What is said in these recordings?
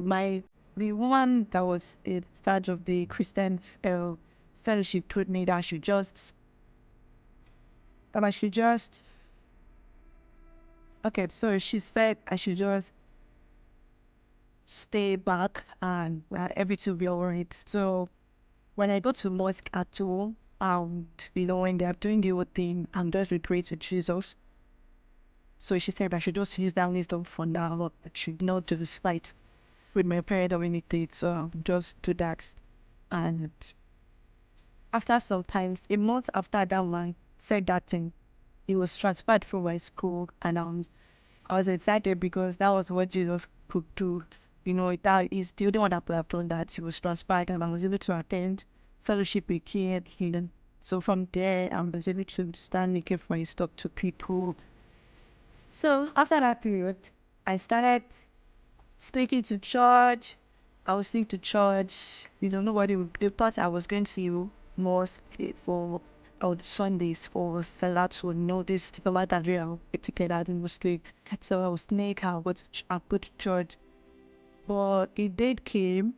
My the woman that was in charge of the Christian fellowship told me that I should just okay. So she said I should just stay back and everything will be alright. So when I go to mosque at all, and when they are doing the whole thing, I'm just with pray to Jesus. So she said I should just use that wisdom for now. I should not do this fight with my parent or anything. So I'll just do that. And after some times, a month after that man said that thing, he was transferred from my school, and I was excited because that was what Jesus could do. That is the only one that could have done that. He was transferred, and I was able to attend fellowship again. So from there, I was able to stand making for his talk to people. So after that period, I started sneaking to church. I was sneaking to church. They thought I was going to mosque for Sundays for Salat. So this format that we are together in Muslim. So I was sneak. I go to church. But a date came.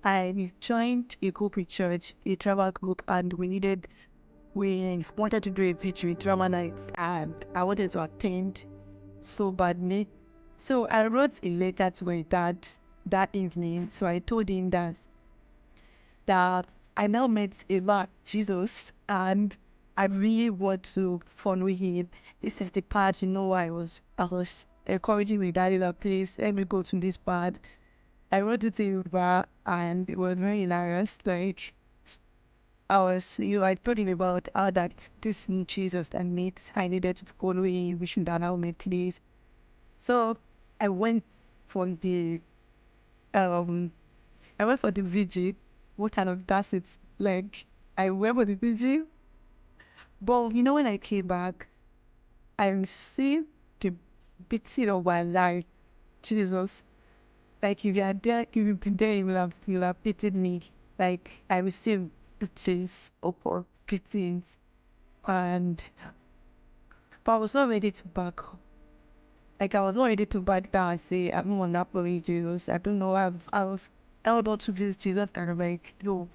I joined a group in church, a travel group, and we wanted to do a vigil drama night, and I wanted to attend so badly. So I wrote a letter to my dad that evening. So I told him that I now met a man, Jesus, and I really want to follow him. This is the part, I was encouraging my daddy that please let me go to this part. I wrote it in Yoruba and it was very hilarious. Like I told him about how that this new Jesus and meet I needed to follow him, we should allow me please. So I went for the um I went for the vigil. What kind of does it like I went for the vigil. But when I came back, I received the beating of my life. Jesus. Like if you are there, if you've been there, you will have pitied me. Like I received beatings upon beatings, and but I was not ready to back up. Like I was not ready to back down and say I'm not gonna follow Jesus. I don't know. I've held on to this Jesus, and I'm like, no,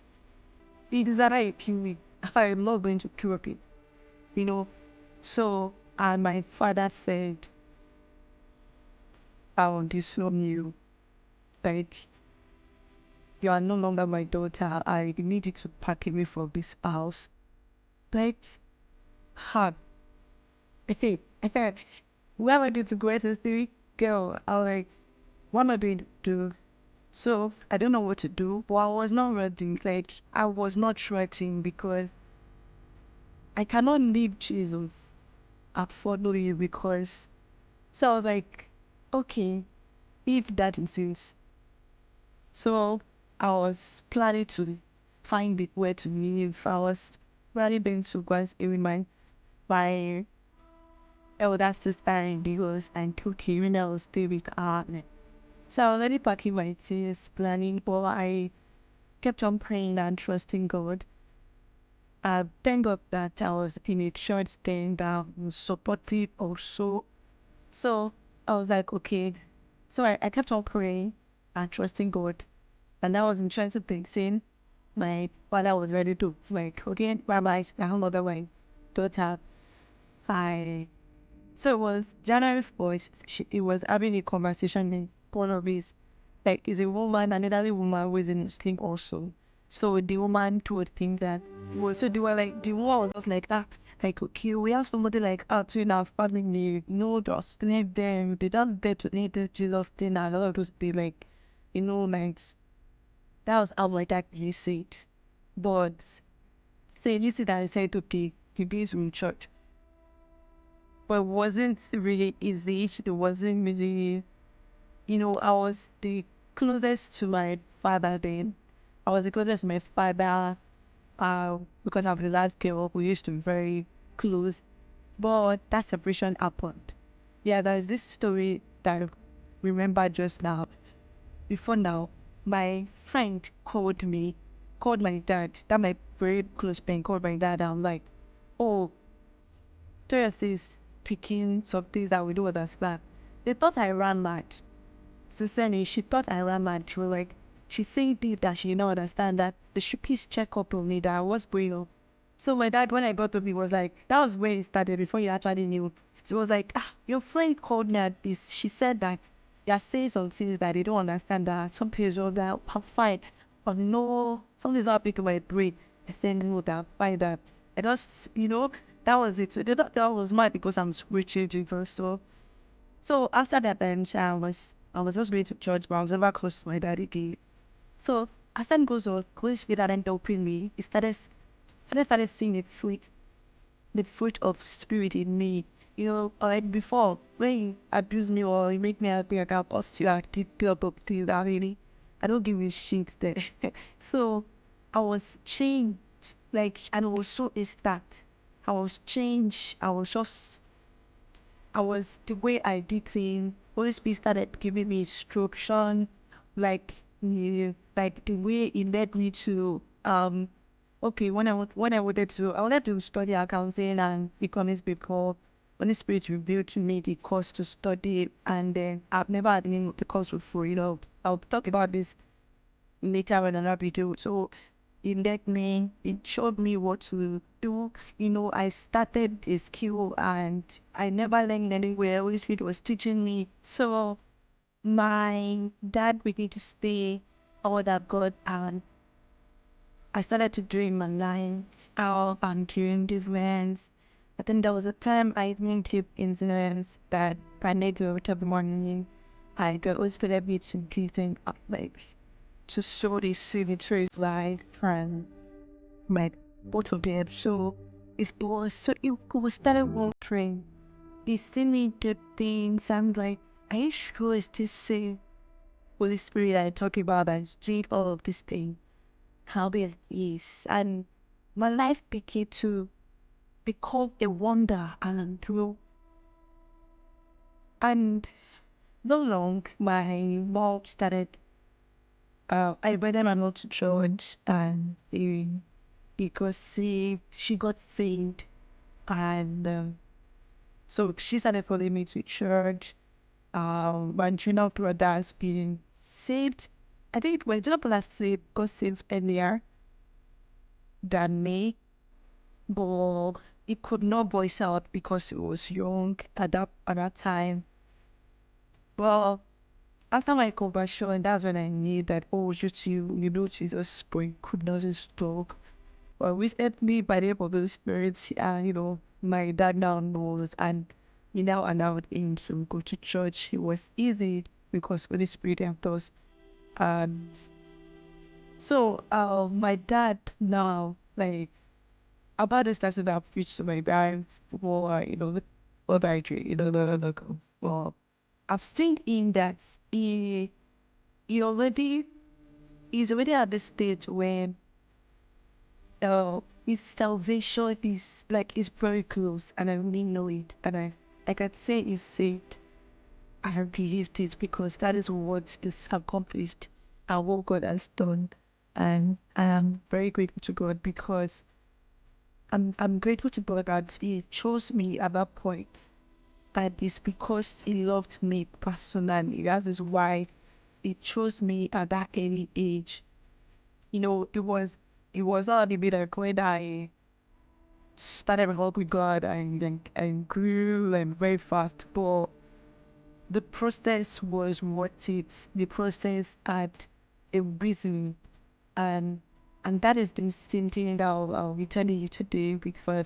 it is that I kill me. I'm not going to kill it. You know. So and my father said, I will disown you. Like you are no longer my daughter. I need you to pack me from this house. Like, hard. Where am I going to go to see? Girl, I was like, what am I going to do? So, I don't know what to do, but I was not ready. Like, I was not threatening because I cannot leave Jesus and follow you because. So I was like, okay, if that is it. So, I was planning to find it where to live. I was planning then to go and stay with my elder sister in the house and cooking when I was still with her. So I was already packing my things, planning, but I kept on praying and trusting God. Thank God that I was in a church then that was supportive also. So I was like, okay. So I kept on praying and trusting God. And I was in trying to think, my father was ready to like, okay, bye bye, I have another my daughter. I So it was January 4th. It was having a conversation with one of his, like, is a woman, an elderly woman who is in Muslim also. So the woman told him that, so they were like, the woman was just like, like, okay, we have somebody like us in our family, just leave them. They just there to need this Jesus thing and all of those be like, like, that was how my dad really said. But, so you see that I said, okay, he goes from church. But it wasn't really easy. It wasn't really, I was the closest to my father then. I was the closest to my father because I'm the last girl. We used to be very close. But that separation happened. Yeah, there's this story that I remember just now. Before now, my friend called my dad. That my very close friend called my dad. I'm like, oh, Toyos is picking some things that we don't understand. They thought I ran mad. sincerely, she thought I ran mad. She was like, she said this that she did not understand that they should please check up on me, that what's going on. So my dad, when I got up, he was like, that was where it started before you actually knew. So it was like, your friend called me at this. She said that you're saying some things that they don't understand, that some people that I'm fine. But no, something's happening to my brain. I said, no, that fine that. I just, that was it. So they thought that was mad because I'm spiritual Jesus. So after that then, I was just going to church, but I was never close to my dad again. So as time goes on, Holy Spirit started helping me. It started seeing the fruit of spirit in me. Like before, when you abuse me or you make me happy, I can post you, I did up things that really, I don't give a shit there. So I was changed, like, and it was so instant. I was changed. I was the way I did things. Holy Spirit started giving me instruction, like like the way it led me to okay, when I wanted to study accounting and economics before. Holy Spirit revealed to me the course to study, and then I've never had any of the course before. I'll talk about this later in another video. So it showed me what to do. I started a skill and I never learned anywhere. Holy Spirit was teaching me. So my dad began to stay all that God, and I started to dream my life out and during these events. I think there was a time I even took incidents that I need to wake up in the morning. I got always feel me to getting up, like, to show these signatures like and my both of them. So it was started wondering. They see me do things. I'm like, are you sure it's this same Holy Spirit I talk about that's doing all of this thing? How it is. And my life began to become a wonder and grow. And not long, my mom started. I invited my mom to church, and he got saved. She got saved, and so she started following me to church. My junior brother has been saved. I think my junior brother got saved earlier than me, but he could not voice out because he was young at that time. Well, after my conversion, that's when I knew that, oh, just you know Jesus, but you could not just talk. Well, recently, by the help of the Spirit, my dad now knows, and he now allowed him to go to church. It was easy because Holy Spirit helped us. And so, my dad now, like, about this lesson that I've preached to my parents for, what I do, well, I've seen in that he, he already, he's already at the stage when his salvation is very close, and I really know it, and I can say he's saved. I have believed it because that is what is accomplished and what God has done, and I am very grateful to God because I'm grateful to God that He chose me at that point. That is because He loved me personally. That is why He chose me at that early age. It was not a bit like when I started my walk with God and grew very fast, but the process was worth it. The process had a reason, and that is the same thing that I'll be telling you today, because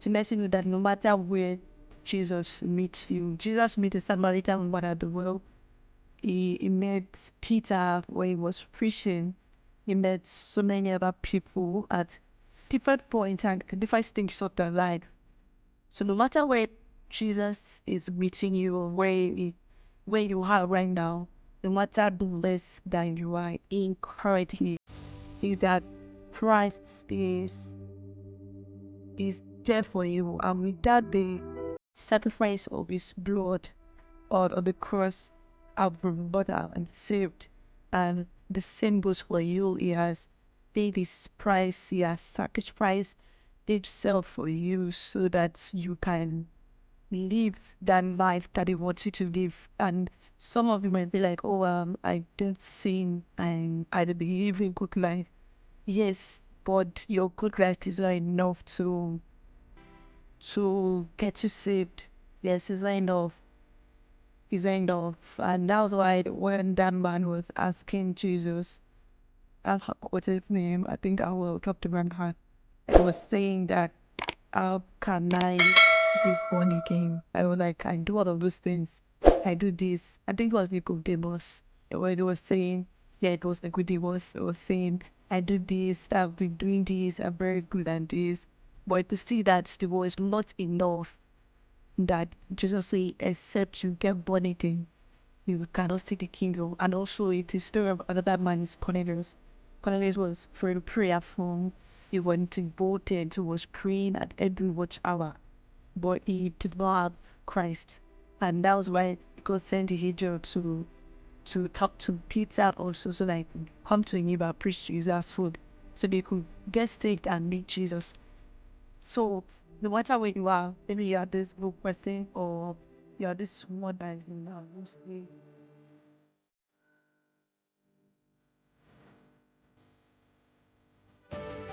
to let you know that no matter where Jesus meets you, Jesus met a Samaritan woman at the well. He met Peter when he was preaching. He met so many other people at different points and different stages of their life. So no matter where Jesus is meeting you or where you are right now, no matter the less that you are in currently, is that Christ is there for you, and without the sacrifice of His blood on the cross, I've been bought out and saved. And the same goes for you. He has paid His price. He has sacrificed Himself for you so that you can live that life that He wants you to live. And Some of you might be like, oh, I don't sin and I don't believe in good life. Yes, but your good life is not enough to get you saved. Yes, it's not enough. It's not enough. And that was why when that man was asking Jesus, what's his name? I think I will talk to Grandpa. He was saying that, how can I be born again? I was like, I do all of those things. I do this. I think it was Nicodemus. Where they was saying, yeah, it was Nicodemus. It was saying, I do this, I've been doing this, I'm very good at this. But to see that there was not enough, that Jesus said, except you get born again, you cannot see the kingdom. And also, it is story of another man is Cornelius. Cornelius was very prayerful. He was devoted. He was praying at every watch hour, but he did not have Christ, and that was why God sent the angel to talk to Peter also, so like come to him and preach to his food, so they could get saved and meet Jesus. So no matter where you are, maybe you are this book person or you are this one that you know mostly